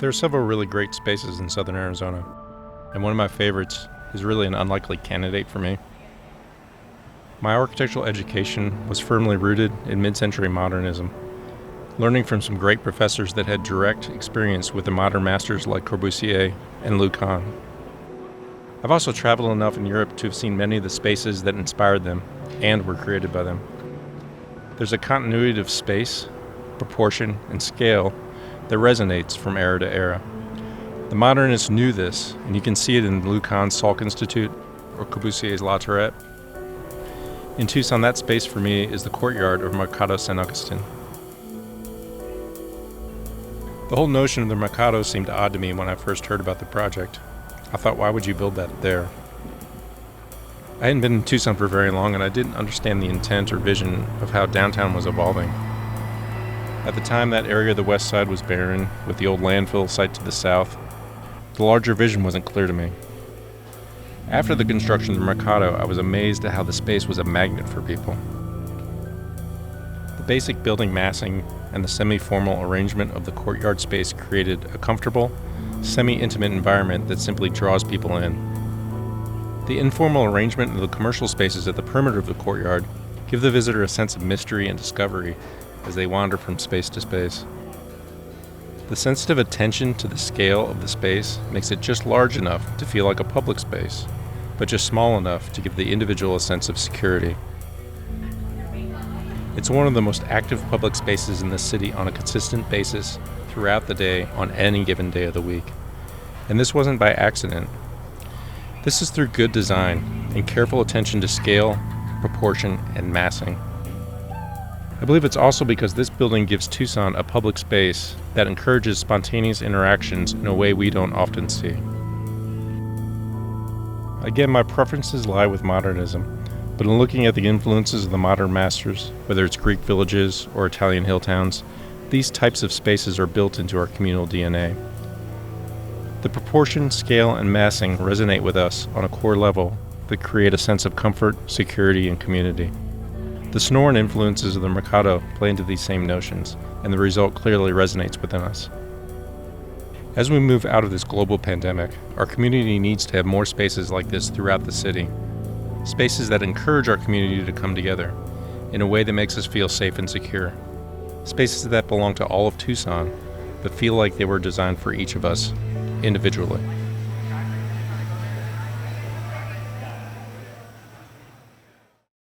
There are several really great spaces in southern Arizona, and one of my favorites is really an unlikely candidate for me. My architectural education was firmly rooted in mid-century modernism, learning from some great professors that had direct experience with the modern masters like Corbusier and Lucan. I've also traveled enough in Europe to have seen many of the spaces that inspired them and were created by them. There's a continuity of space, proportion, and scale that resonates from era to era. The modernists knew this, and you can see it in Lucan's Salk Institute or Corbusier's La Tourette. In Tucson, that space for me is the courtyard of Mercado San Agustin. The whole notion of the Mercado seemed odd to me when I first heard about the project. I thought, why would you build that there? I hadn't been in Tucson for very long, and I didn't understand the intent or vision of how downtown was evolving. At the time, that area of the west side was barren, with the old landfill site to the south. The larger vision wasn't clear to me. After the construction of the Mercado, I was amazed at how the space was a magnet for people. The basic building massing and the semi-formal arrangement of the courtyard space created a comfortable, semi-intimate environment that simply draws people in. The informal arrangement of the commercial spaces at the perimeter of the courtyard give the visitor a sense of mystery and discovery as they wander from space to space. The sensitive attention to the scale of the space makes it just large enough to feel like a public space, but just small enough to give the individual a sense of security. It's one of the most active public spaces in the city on a consistent basis throughout the day on any given day of the week. And this wasn't by accident. This is through good design and careful attention to scale, proportion, and massing. I believe it's also because this building gives Tucson a public space that encourages spontaneous interactions in a way we don't often see. Again, my preferences lie with modernism, but in looking at the influences of the modern masters, whether it's Greek villages or Italian hill towns, these types of spaces are built into our communal DNA. The proportion, scale, and massing resonate with us on a core level that create a sense of comfort, security, and community. The Sonoran influences of the Mercado play into these same notions, and the result clearly resonates within us. As we move out of this global pandemic, our community needs to have more spaces like this throughout the city. Spaces that encourage our community to come together in a way that makes us feel safe and secure. Spaces that belong to all of Tucson, but feel like they were designed for each of us individually.